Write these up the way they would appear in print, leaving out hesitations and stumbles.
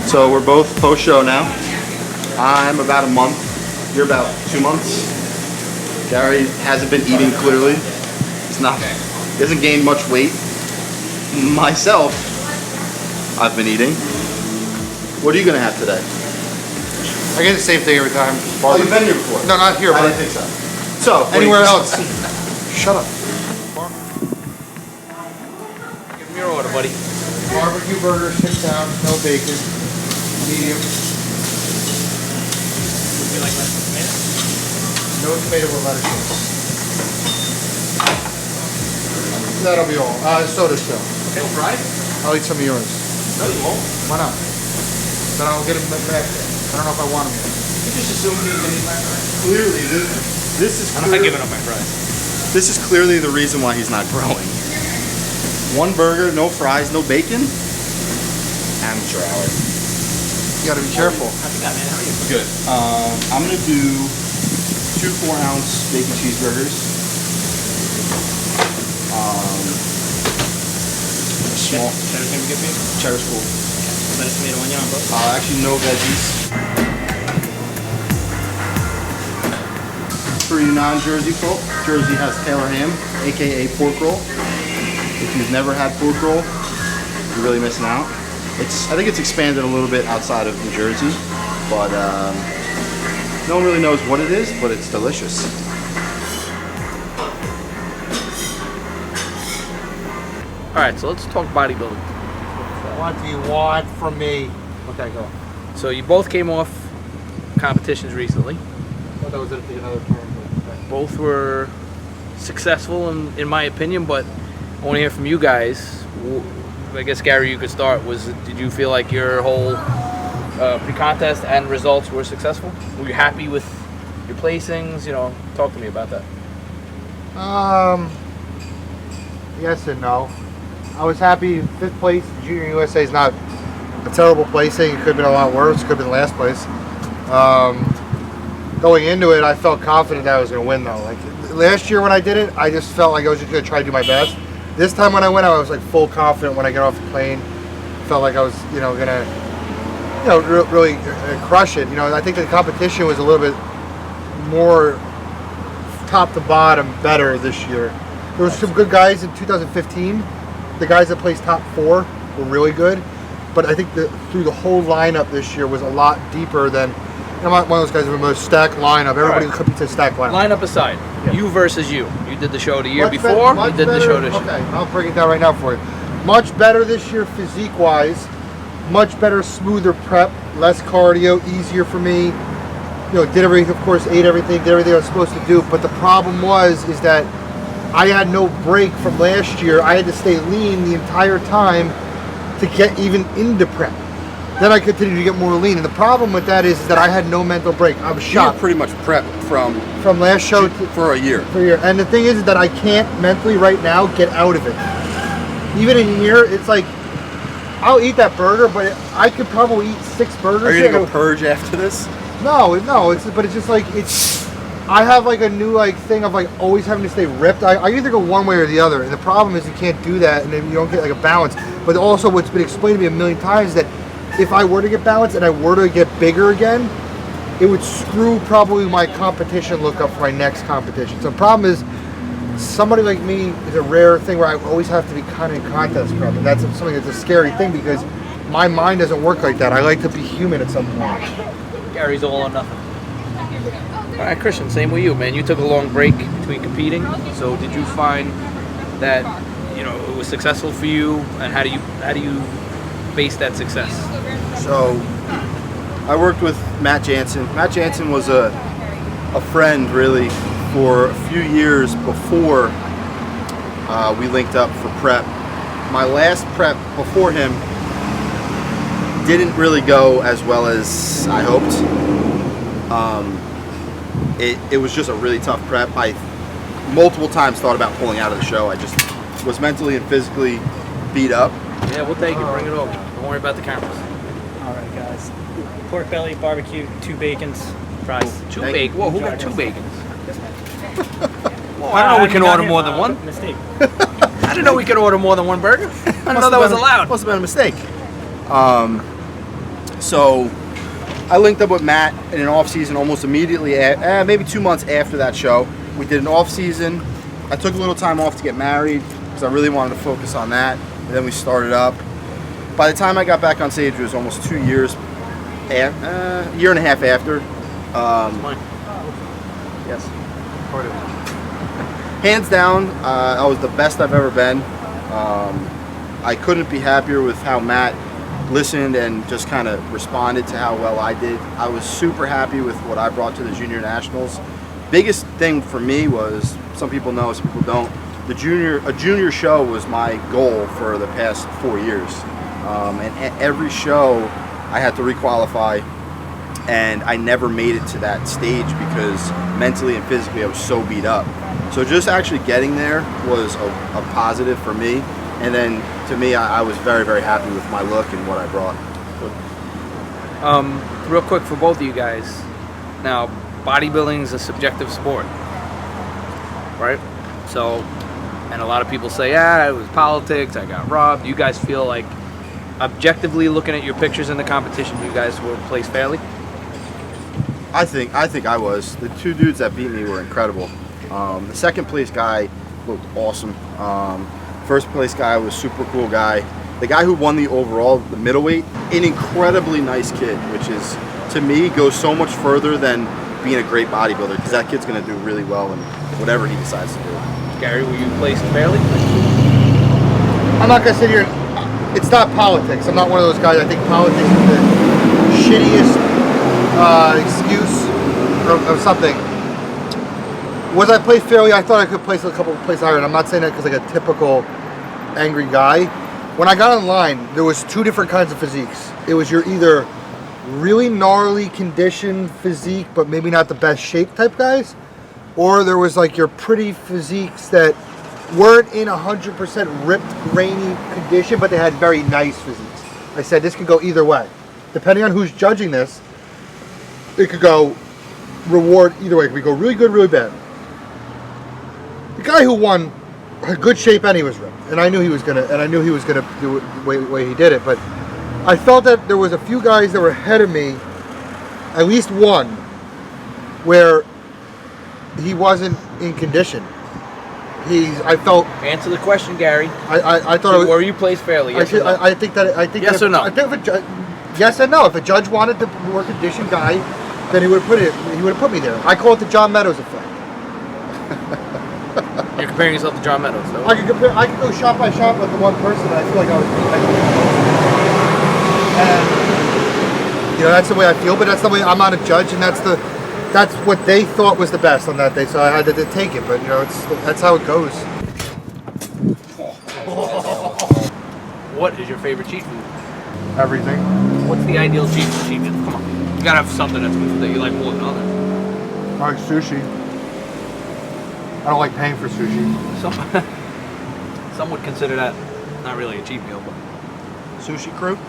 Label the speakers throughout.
Speaker 1: So we're both post-show now. I'm about a month. You're about 2 months. Gary hasn't been eating clearly. He hasn't gained much weight. Myself, I've been eating. What are you gonna have today?
Speaker 2: I get the same thing every time.
Speaker 1: Oh, you've been here before?
Speaker 2: No, not here,
Speaker 1: I
Speaker 2: but
Speaker 1: didn't think so. So,
Speaker 2: anywhere else. Shut up.
Speaker 3: Give me your order, buddy.
Speaker 2: Barbecue burger, 6 ounce, no bacon, medium.
Speaker 3: Would you like lettuce and tomato?
Speaker 2: No tomato or lettuce. That'll be all. Soda still.
Speaker 3: Okay, fries?
Speaker 2: I'll eat some of yours.
Speaker 3: No, you won't.
Speaker 2: Why not? Then I'll get them back there. I don't know if I want them yet.
Speaker 3: You just assume you can eat my fries.
Speaker 1: Clearly, this is
Speaker 3: I'm not giving up my fries.
Speaker 1: This is clearly the reason why he's not growing. 1 burger, no fries, no bacon. Amateur hour.
Speaker 2: You gotta be careful.
Speaker 3: How's it going, man? How are you?
Speaker 1: Good. I'm gonna do 2 4-ounce bacon cheeseburgers. Small.
Speaker 3: Cheddar's gonna be good for you?
Speaker 1: Cheddar's cool.
Speaker 3: Lettuce, tomato, onion on both?
Speaker 1: Actually, no veggies. For you non-Jersey folk, Jersey has Taylor ham, aka pork roll. If you've never had pork roll, you're really missing out. I think it's expanded a little bit outside of New Jersey, but no one really knows what it is, but it's delicious.
Speaker 3: All right, so let's talk bodybuilding.
Speaker 2: What do you want from me? Okay, go.
Speaker 3: So you both came off competitions recently.
Speaker 2: I thought that was another term.
Speaker 3: Both were successful in my opinion, but I want to hear from you guys. I guess Gary, you could start. Did you feel like your whole pre-contest and results were successful? Were you happy with your placings? You know, talk to me about that.
Speaker 2: Yes and no. I was happy. 5th place, Junior USA is not a terrible placing. It could have been a lot worse. It could have been last place. Going into it, I felt confident that I was going to win, though. Like last year when I did it, I just felt like I was just going to try to do my best. This time when I went, I was like full confident when I got off the plane. Felt like I was, going to, really crush it. I think the competition was a little bit more top to bottom better this year. There was some good guys in 2015. The guys that placed top 4 were really good, but I think through the whole lineup this year was a lot deeper than. I'm not one of those guys with the most stacked lineup. Everybody competes in stacked lineup.
Speaker 3: Lineup aside,
Speaker 2: yeah.
Speaker 3: You versus you. You did the show the year before. You did the show this year.
Speaker 2: Okay, I'll break it down right now for you. Much better this year physique-wise. Much better, smoother prep, less cardio, easier for me. Did everything, of course, ate everything, did everything I was supposed to do. But the problem is that I had no break from last year. I had to stay lean the entire time to get even into prep. Then I continued to get more lean. And the problem with that is that I had no mental break. I was shocked.
Speaker 1: You were pretty much prepped
Speaker 2: from last show
Speaker 1: for a year.
Speaker 2: And the thing is that I can't mentally right now get out of it. Even in here, it's like, I'll eat that burger, but I could probably eat 6 burgers.
Speaker 1: Are you going to go purge after this?
Speaker 2: No, but it's just like, I have like a new thing of always having to stay ripped. I either go one way or the other. And the problem is you can't do that and then you don't get a balance. But also what's been explained to me a million times is that if I were to get balanced and I were to get bigger again, it would screw probably my competition look up for my next competition. So the problem is, somebody like me is a rare thing where I always have to be kind of in contest prep, and that's something that's a scary thing because my mind doesn't work like that. I like to be human at some point.
Speaker 3: Gary's all or nothing. All right, Christian, same with you, man. You took a long break between competing, so did you find that it was successful for you, and how do you base that success?
Speaker 1: So, I worked with Matt Jansen. Matt Jansen was a friend, really, for a few years before we linked up for prep. My last prep before him didn't really go as well as I hoped. It was just a really tough prep. I multiple times thought about pulling out of the show. I just was mentally and physically beat up.
Speaker 3: Yeah, we'll take it. Bring it over. Don't worry about the cameras.
Speaker 4: All right, guys. Pork belly, barbecue, 2 bacons, fries.
Speaker 3: 2 bacon. Whoa, who got 2 bacons?
Speaker 4: Well,
Speaker 3: I don't know we can order more than one.
Speaker 4: Mistake.
Speaker 3: I didn't know we could order more than 1 burger. I didn't know that was allowed.
Speaker 1: Must have been a mistake. So I linked up with Matt in an off season almost immediately, maybe 2 months after that show. We did an off season. I took a little time off to get married because I really wanted to focus on that. And then we started up. By the time I got back on stage, it was almost 2 years, a year and a half after. Yes. Hands down, I was the best I've ever been. I couldn't be happier with how Matt listened and just kind of responded to how well I did. I was super happy with what I brought to the Junior Nationals. Biggest thing for me was, some people know, some people don't, a junior show was my goal for the past 4 years. And at every show I had to requalify, and I never made it to that stage because mentally and physically I was so beat up. So just actually getting there was a positive for me. And then to me, I was very, very happy with my look and what I brought.
Speaker 3: Real quick for both of you guys. Now, bodybuilding is a subjective sport, right? So, and a lot of people say, it was politics, I got robbed. You guys feel like, objectively looking at your pictures in the competition, you guys were placed fairly?
Speaker 1: I think I was. The 2 dudes that beat me were incredible. The second place guy looked awesome. First place guy was super cool guy. The guy who won the overall, the middleweight, an incredibly nice kid, which is, to me, goes so much further than being a great bodybuilder, because that kid's going to do really well in whatever he decides to do.
Speaker 3: Gary, were you placed fairly?
Speaker 2: I'm not gonna sit here. It's not politics. I'm not one of those guys. I think politics is the shittiest excuse of something. Was I placed fairly? I thought I could place a couple of places higher, and I'm not saying that because like a typical angry guy. When I got online, there was 2 different kinds of physiques. It was your either really gnarly conditioned physique, but maybe not the best shape type guys, or there was like your pretty physiques that weren't in 100% ripped, grainy condition, but they had very nice physiques. I said this could go either way. Depending on who's judging this, it could go reward either way. It could go really good, really bad. The guy who won had good shape and he was ripped, and I knew he was gonna do it the way he did it. But I felt that there was a few guys that were ahead of me, at least one, where he wasn't in condition. I felt.
Speaker 3: Answer the question, Gary.
Speaker 2: I thought.
Speaker 3: Were you placed fairly? Yes or no?
Speaker 2: I think that.
Speaker 3: Yes or no?
Speaker 2: I think yes and no. If a judge wanted the more conditioned guy, then he would have put it. He would have put me there. I call it the John Meadows effect.
Speaker 3: You're comparing yourself to John Meadows, though.
Speaker 2: I could go shot by shot with the one person, and I feel like I was. And that's the way I feel. But that's the way I'm not a judge, and that's what they thought was the best on that day. So I had to take it. But that's how it goes.
Speaker 3: What is your favorite cheat food?
Speaker 2: Everything.
Speaker 3: What's the ideal cheat meal? Come on, you gotta have something that you like more than others.
Speaker 2: I like sushi. I don't like paying for sushi.
Speaker 3: Some would consider that not really a cheat meal, but
Speaker 1: Sushi crew?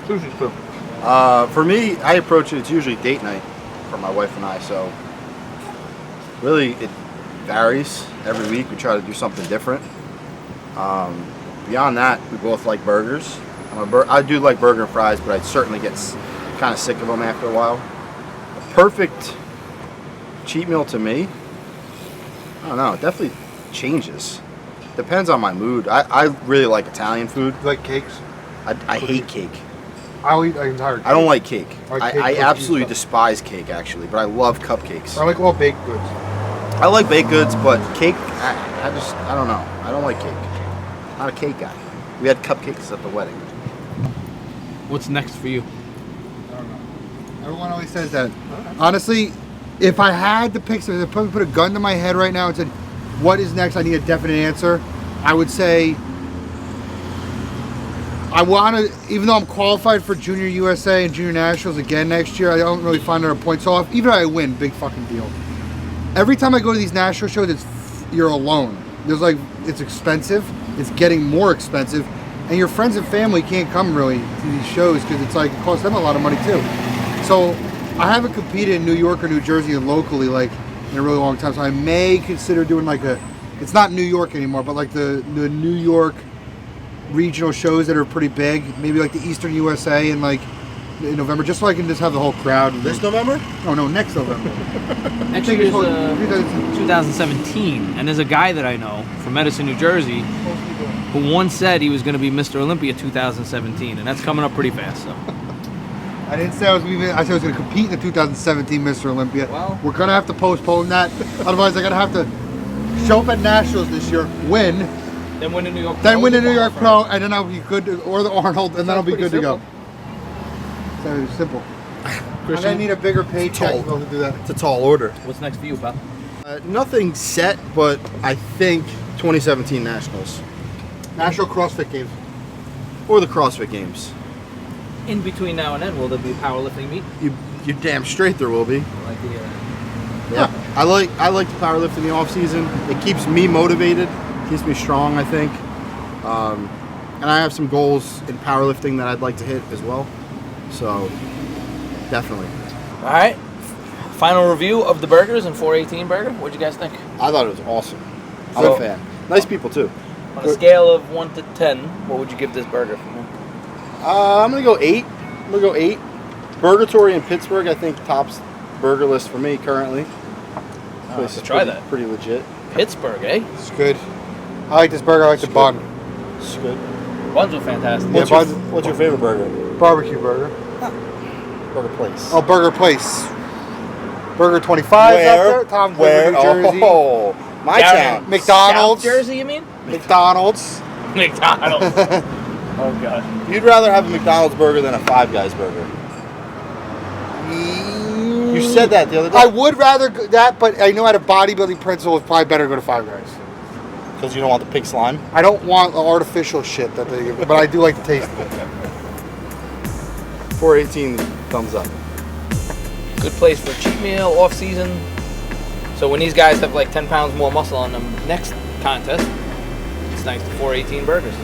Speaker 3: sushi's cool.
Speaker 1: For me, I approach it, it's usually date night for my wife and I, so really it varies. Every week we try to do something different. Beyond that, we both like burgers. I do like burger and fries, but I certainly get kind of sick of them after a while. A perfect cheat meal to me, I don't know, it definitely changes. Depends on my mood. I really like Italian food.
Speaker 2: You like cakes?
Speaker 1: I hate cake.
Speaker 2: I'll eat an entire cake.
Speaker 1: I don't like cake. I
Speaker 2: cake
Speaker 1: absolutely despise cake, actually, but I love cupcakes.
Speaker 2: I like all baked goods.
Speaker 1: I like baked goods, but cake, I don't know. I don't like cake. Not a cake guy. We had cupcakes at the wedding.
Speaker 3: What's next for you?
Speaker 2: I don't know. Everyone always says that. Honestly, if I had to pick something, if I put a gun to my head right now and said, what is next? I need a definite answer. I would say, I want to, even though I'm qualified for Junior USA and Junior Nationals again next year, I don't really find out points off. Even if I win, big fucking deal. Every time I go to these national shows, you're alone. It's expensive. It's getting more expensive. And your friends and family can't come really to these shows because it costs them a lot of money too. So I haven't competed in New York or New Jersey locally in a really long time. So I may consider doing it's not New York anymore, but like the New York regional shows that are pretty big, maybe like the Eastern USA and in November, just so I can just have the whole crowd.
Speaker 1: This November?
Speaker 2: Oh no, next November.
Speaker 3: Next
Speaker 2: think
Speaker 3: year
Speaker 2: it's
Speaker 3: is
Speaker 2: called
Speaker 3: 2017, and there's a guy that I know from Medicine, New Jersey, who once said he was going to be Mr. Olympia 2017, and that's coming up pretty fast. So
Speaker 2: I didn't say I was going to. I said I was going to compete in the 2017 Mr. Olympia.
Speaker 3: Well,
Speaker 2: we're going to have to postpone that. Otherwise, I'm going to have to show up at Nationals this year, win,
Speaker 3: then win the New York Pro.
Speaker 2: then win the New York Pro, and then I'll be good, or the Arnold, and then I'll be good to go. So it's simple. I'm going to need a bigger paycheck to be able to do that.
Speaker 1: It's a tall order.
Speaker 3: What's next for you, pal?
Speaker 1: Nothing set, but I think 2017 Nationals.
Speaker 2: National CrossFit Games.
Speaker 1: Or the CrossFit Games.
Speaker 3: In between now and then, will there be a powerlifting meet?
Speaker 1: You're damn straight there will be.
Speaker 3: Like the,
Speaker 1: Yeah. I like the powerlifting in the off season. It keeps me motivated, keeps me strong, I think. And I have some goals in powerlifting that I'd like to hit as well. So, definitely.
Speaker 3: All right. Final review of the burgers and 418 burger. What'd you guys think?
Speaker 1: I thought it was awesome. I'm a fan. Nice people too.
Speaker 3: On a scale of 1 to 10, what would you give this burger from 1?
Speaker 1: I'm gonna go 8. I'm gonna go 8. Burgatory in Pittsburgh, I think, tops burger list for me currently. Place is
Speaker 3: try that.
Speaker 1: Pretty legit.
Speaker 3: Pittsburgh, eh?
Speaker 2: It's good. I like this burger. I like the bun.
Speaker 1: It's good.
Speaker 3: Buns are fantastic.
Speaker 1: What's your favorite burger?
Speaker 2: Barbecue burger.
Speaker 1: Burger place.
Speaker 2: Oh, Burger Place. Burger 25 out there. Tom's River, New Jersey.
Speaker 1: Oh, my
Speaker 3: Down
Speaker 1: town.
Speaker 2: McDonald's.
Speaker 3: South Jersey, you mean?
Speaker 2: McDonald's.
Speaker 3: McDonald's. Oh, God.
Speaker 1: You'd rather have a McDonald's burger than a Five Guys burger. You said that the other day.
Speaker 2: I would rather that, but I know at a bodybuilding principle, it's probably better to go to Five Guys.
Speaker 1: Because you don't want the pig slime?
Speaker 2: I don't want the artificial shit that they give, but I do like the taste of it.
Speaker 1: 418, thumbs up.
Speaker 3: Good place for a cheat meal, off season. So when these guys have like 10 pounds more muscle on them next contest, it's thanks to 418 burgers.